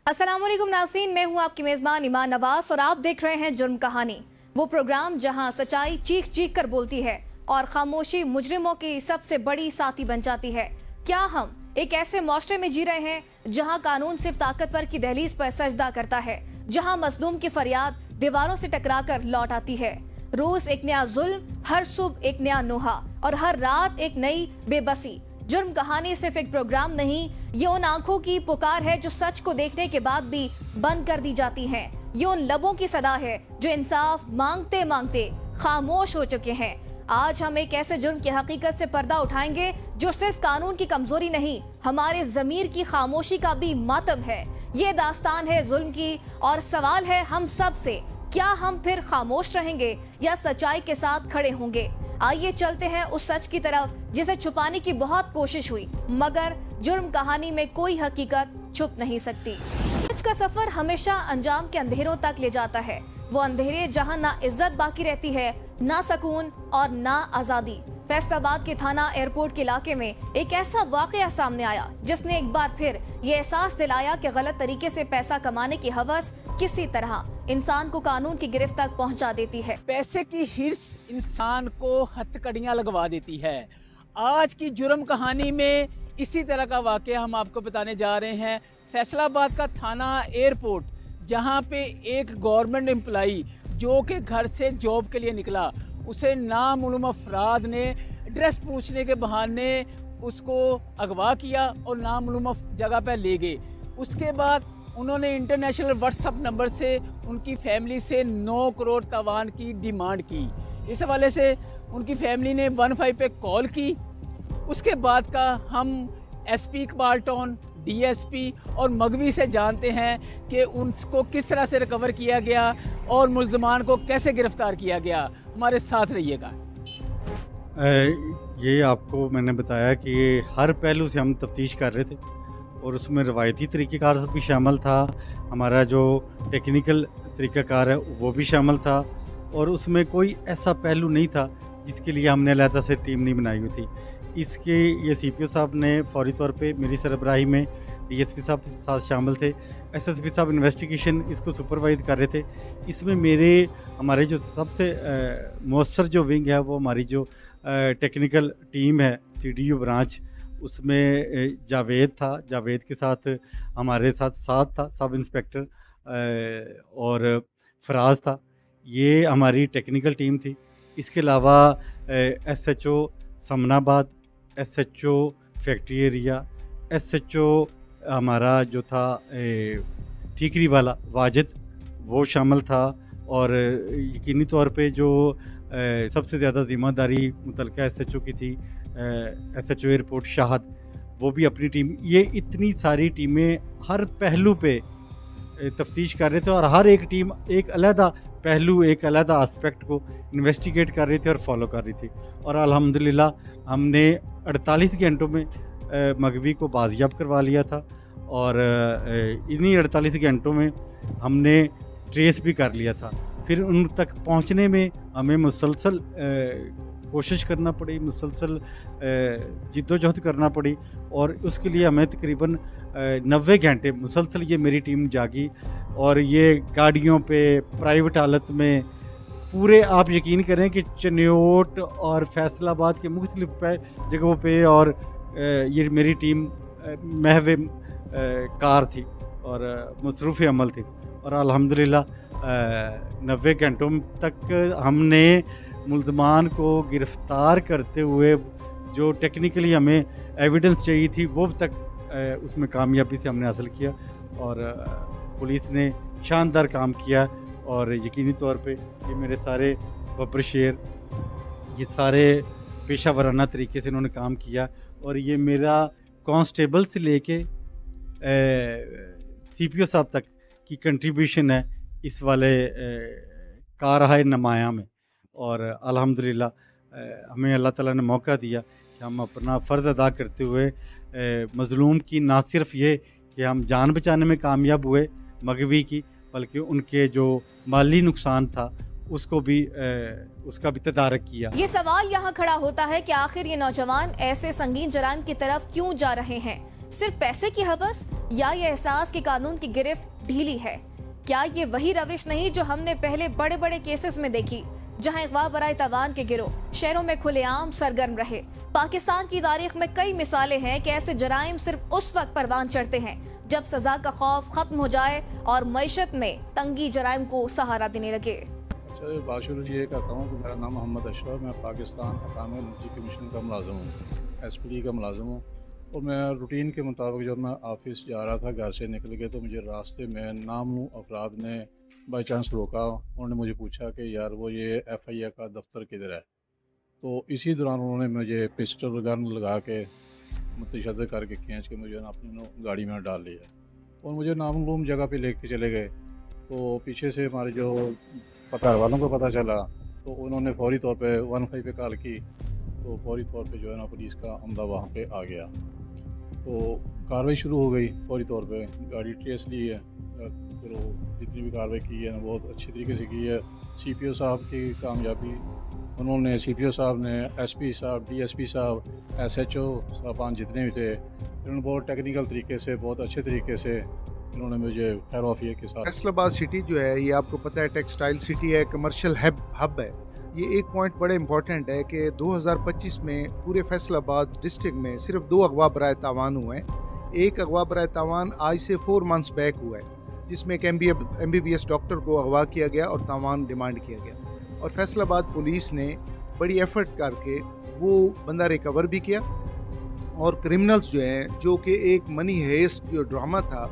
अस्सलाम वालेकुम नाज़रीन, मैं हूं आपकी मेज़बान ईमान नवाज और आप देख रहे हैं जुर्म कहानी, वो प्रोग्राम जहां सच्चाई चीख चीख कर बोलती है और खामोशी मुजरिमों की सबसे बड़ी साथी बन जाती है। क्या हम एक ऐसे माशरे में जी रहे हैं जहां कानून सिर्फ ताकतवर की दहलीज पर सजदा करता है, जहां मजलूम की फरियाद दीवारों से टकरा कर लौट आती है। रोज एक नया जुल्म, हर सुबह एक नया नोहा और हर रात एक नई बेबसी। जुर्म कहानी सिर्फ एक प्रोग्राम नहीं, ये उन आंखों की पुकार है जो सच को देखने के बाद भी बंद कर दी जाती हैं। ये उन लबों की सदा है जो इंसाफ मांगते मांगते खामोश हो चुके हैं। आज हम एक ऐसे जुर्म की हकीकत से पर्दा उठाएंगे जो सिर्फ कानून की कमजोरी नहीं, हमारे ज़मीर की खामोशी का भी मातम है। ये दास्तान है जुल्म की और सवाल है हम सब से, क्या हम फिर खामोश रहेंगे या सच्चाई के साथ खड़े होंगे? आइए चलते हैं उस सच की तरफ जिसे छुपाने की बहुत कोशिश हुई, मगर जुर्म कहानी में कोई हकीकत छुप नहीं सकती। सच का सफर हमेशा अंजाम के अंधेरों तक ले जाता है, वो अंधेरे जहां ना इज्जत बाकी रहती है, ना सुकून और ना आजादी। फैसलाबाद के थाना एयरपोर्ट के इलाके में एक ऐसा वाकया सामने आया जिसने एक बार फिर ये एहसास दिलाया कि गलत तरीके से पैसा कमाने की हवस किसी तरह इंसान को कानून की गिरफ्त तक पहुंचा देती है। पैसे की हिर्स इंसान को हथकड़ियां लगवा देती है। आज की जुर्म कहानी में इसी तरह का वाकया हम आपको बताने जा रहे हैं। फैसलाबाद का थाना एयरपोर्ट, जहां पे एक गवर्नमेंट एम्प्लॉई जो कि घर से जॉब के लिए निकला, उसे नामालूम अफराद ने एड्रेस पूछने के बहाने उसको अगवा किया और नामालूम जगह पर ले गए। उसके बाद उन्होंने इंटरनेशनल व्हाट्सएप नंबर से उनकी फैमिली से 9 करोड़ तवान की डिमांड की। इस हवाले से उनकी फैमिली ने 15 पे कॉल की। उसके बाद का हम एसपी इकबाल टाउन, डीएसपी और मगवी से जानते हैं कि उनको किस तरह से रिकवर किया गया और मुल्ज़मान को कैसे गिरफ्तार किया गया। हमारे साथ रहिएगा। ये आपको मैंने बताया कि ये हर पहलू से हम तफ्तीश कर रहे थे और उसमें रवायती तरीक़ेकार भी शामिल था, हमारा जो टेक्निकल तरीक़ाकार है वो भी शामिल था, और उसमें कोई ऐसा पहलू नहीं था जिसके लिए हमने अलहदा से टीम नहीं बनाई हुई थी। इसके ये सीपीओ साहब ने फौरी तौर पे मेरी सरबराही में, डीएसपी साहब साथ शामिल थे, एसएसपी साहब इन्वेस्टिगेशन इसको सुपरवाइज कर रहे थे। इसमें हमारे जो सबसे मौसर जो विंग है वो हमारी जो टेक्निकल टीम है सीडीयू ब्रांच, उसमें जावेद था, जावेद के साथ हमारे साथ था सब इंस्पेक्टर और फराज था। ये हमारी टेक्निकल टीम थी। इसके अलावा SHO Samanabad, SHO factory area, SHO हमारा जो था ठीकरी वाला वाजिद, वो शामिल था, और यकीनी तौर पे जो सबसे ज़्यादा ज़िम्मेदारी मुतलका एसएचओ की थी, एसएचओ एयरपोर्ट शाहद, वो भी अपनी टीम। ये इतनी सारी टीमें हर पहलू पे तफ्तीश कर रहे थे और हर एक टीम एक अलहदा पहलू, एक अलहदा आस्पेक्ट को इन्वेस्टिगेट कर रही थी और फॉलो कर रही थी। और अल्हम्दुलिल्लाह हमने 48 घंटों में मगवी को बाजियाब करवा लिया था, और इन्हीं 48 घंटों में हमने ट्रेस भी कर लिया था। फिर उन तक पहुंचने में हमें मुसलसल कोशिश करना पड़ी, मुसलसल जिद्दोजहद करना पड़ी, और उसके लिए हमें तकरीबन 90 घंटे मुसलसल ये मेरी टीम जागी। और ये गाड़ियों पे, प्राइवेट हालत में, पूरे आप यकीन करें कि चनियोट और फैसलाबाद के मुख्तलिफ जगहों पे, और ये मेरी टीम महव कार थी और मसरूफ़ अमल थी। और अल्हम्दुलिल्लाह 90 घंटों तक हमने मुल्ज़मान को गिरफ़्तार करते हुए जो टेक्निकली हमें एविडेंस चाहिए थी वो तक उसमें कामयाबी से हमने हासिल किया, और पुलिस ने शानदार काम किया। और यकीनी तौर पे ये मेरे सारे बब्बर शेर, ये सारे पेशा वराना तरीके से इन्होंने काम किया, और ये मेरा कांस्टेबल से लेके सीपीओ साहब तक की कंट्रीब्यूशन है इस वाले कारहाय नमाया में। और अल्हम्दुलिल्लाह हमें अल्लाह ताला ने मौका दिया कि हम अपना फ़र्ज़ अदा करते हुए मज़लूम की ना सिर्फ ये कि हम जान बचाने में कामयाब हुए मगवी की, बल्कि उनके जो माली नुकसान था उसको भी उसका भी तदारक किया। ये सवाल यहाँ खड़ा होता है कि आखिर ये नौजवान ऐसे संगीन जराइम की तरफ क्यों जा रहे हैं? सिर्फ पैसे की हवस या ये एहसास कि कानून की गिरफ्त ढीली है? क्या ये वही रविश नहीं जो हमने पहले बड़े बड़े केसेस में देखी, जहां अगवा बराए तावान के गिरोह शहरों में खुलेआम सरगर्म रहे? पाकिस्तान की तारीख में कई मिसालें हैं कि ऐसे जराइम सिर्फ उस वक्त परवान चढ़ते हैं जब सजा का खौफ खत्म हो जाए और मईशत में तंगी जराइम को सहारा देने लगे। अच्छा, बात शुरू ये कहता हूँ कि मेरा नाम मोहम्मद अशरफ, मैं पाकिस्तान अकाम एनर्जी कमीशन का मुलाजिम हूँ, एसपीडी का मुलाजिम हूँ। और मैं रूटीन के मुताबिक जब मैं ऑफिस जा रहा था, घर से निकल के, तो मुझे रास्ते में नामू अफराद ने बाई चांस रोका। उन्होंने मुझे पूछा कि यार वो ये FIA का दफ्तर किधर है। तो इसी दौरान उन्होंने मुझे पिस्टल गन लगा के मुतशद्दिद करके खींच के मुझे अपनी गाड़ी में डाल लिया और मुझे नामालूम जगह पे लेके चले गए। तो पीछे से हमारे जो घर वालों को पता चला तो उन्होंने फौरी तौर पे 15 पे कॉल की। तो फौरी तौर पे जो है ना पुलिस का अमला वहाँ पे आ गया, तो कार्रवाई शुरू हो गई। फौरी तौर पे गाड़ी ट्रेस ली है, फिर वो जितनी भी कार्रवाई की है ना बहुत अच्छी तरीके से की है। CPO साहब की कामयाबी, उन्होंने CPO साहब ने, SP साहब, DSP साहब, SHO साहबान जितने भी थे, इन्होंने बहुत टेक्निकल तरीके से, बहुत अच्छे तरीके से इन्होंने मुझे खैर वाफिया के साथ। फैसलाबाद सिटी जो है ये आपको पता है टेक्सटाइल सिटी है, कमर्शियल हब है। ये एक पॉइंट बड़े इंपॉर्टेंट है कि 2025 में पूरे फैसलाबाद डिस्ट्रिक्ट में सिर्फ 2 अगवा बराए तावान हुए हैं। एक अगवा बराए तावान आज से 4 मंथ्स बैक हुआ है, जिसमें एक MBBS डॉक्टर को अगवा किया गया और तावान डिमांड किया गया। और फैसलाबाद पुलिस ने बड़ी एफर्ट्स करके वो बंदा रिकवर भी किया और क्रिमिनल्स जो हैं, जो कि एक मनी हेस्ट जो ड्रामा था,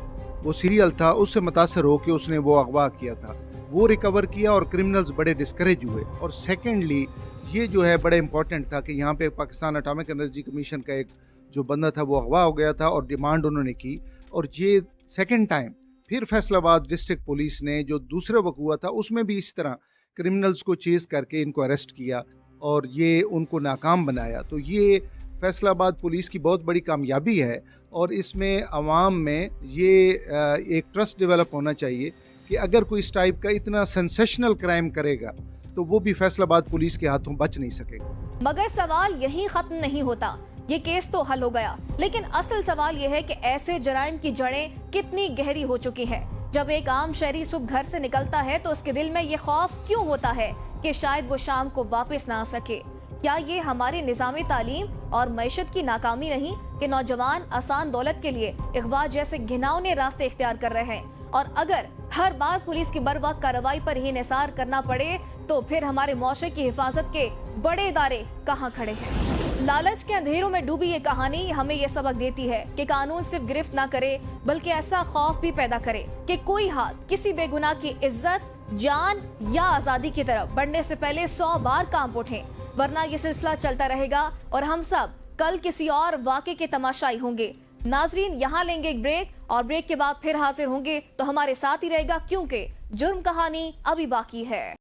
वो सीरियल था, उससे मुतासर होकर उसने वो अगवा किया था, वो रिकवर किया और क्रिमिनल्स बड़े डिस्करेज हुए। और सेकेंडली ये जो है बड़ा इंपॉर्टेंट था कि यहाँ पे पाकिस्तान एटॉमिक एनर्जी कमीशन का एक जो बंदा था वो अगवा हो गया था और डिमांड उन्होंने की। और ये सेकेंड टाइम फिर फैसलाबाद डिस्ट्रिक्ट पुलिस ने जो दूसरा वक्त हुआ था उसमें भी इस तरह क्रिमिनल्स को चेस करके इनको अरेस्ट किया और ये उनको नाकाम बनाया। तो ये फैसलाबाद पुलिस की बहुत बड़ी कामयाबी है और इसमें अवाम में ये एक ट्रस्ट डेवलप होना चाहिए कि अगर कोई इस टाइप का इतना सेंसेशनल क्राइम करेगा तो वो भी फैसलाबाद पुलिस के हाथों बच नहीं सकेगा। मगर सवाल यहीं खत्म नहीं होता। ये केस तो हल हो गया, लेकिन असल सवाल यह है कि ऐसे जराइम की जड़ें कितनी गहरी हो चुकी हैं। जब एक आम शहरी सुबह घर से निकलता है तो उसके दिल में ये खौफ क्यों होता है कि शायद वो शाम को वापस ना आ सके? क्या ये हमारे निज़ाम तालीम और मईशत की नाकामी नहीं कि नौजवान आसान दौलत के लिए अगवा जैसे घिनौने रास्ते इख्तियार कर रहे हैं? और अगर हर बार पुलिस की बर वक्त कार्रवाई पर ही निसार करना पड़े तो फिर हमारे मुआशरे की हिफाजत के बड़े इदारे कहाँ खड़े हैं? लालच के अंधेरों में डूबी ये कहानी हमें ये सबक देती है कि कानून सिर्फ गिरफ्त ना करे बल्कि ऐसा खौफ भी पैदा करे कि कोई हाथ किसी बेगुनाह की इज्जत, जान या आजादी की तरफ बढ़ने से पहले 100 बार कांप उठें, वरना ये सिलसिला चलता रहेगा और हम सब कल किसी और वाक़े के तमाशाई होंगे। नाजरीन, यहाँ लेंगे एक ब्रेक और ब्रेक के बाद फिर हाजिर होंगे, तो हमारे साथ ही रहेगा क्योंकि जुर्म कहानी अभी बाकी है।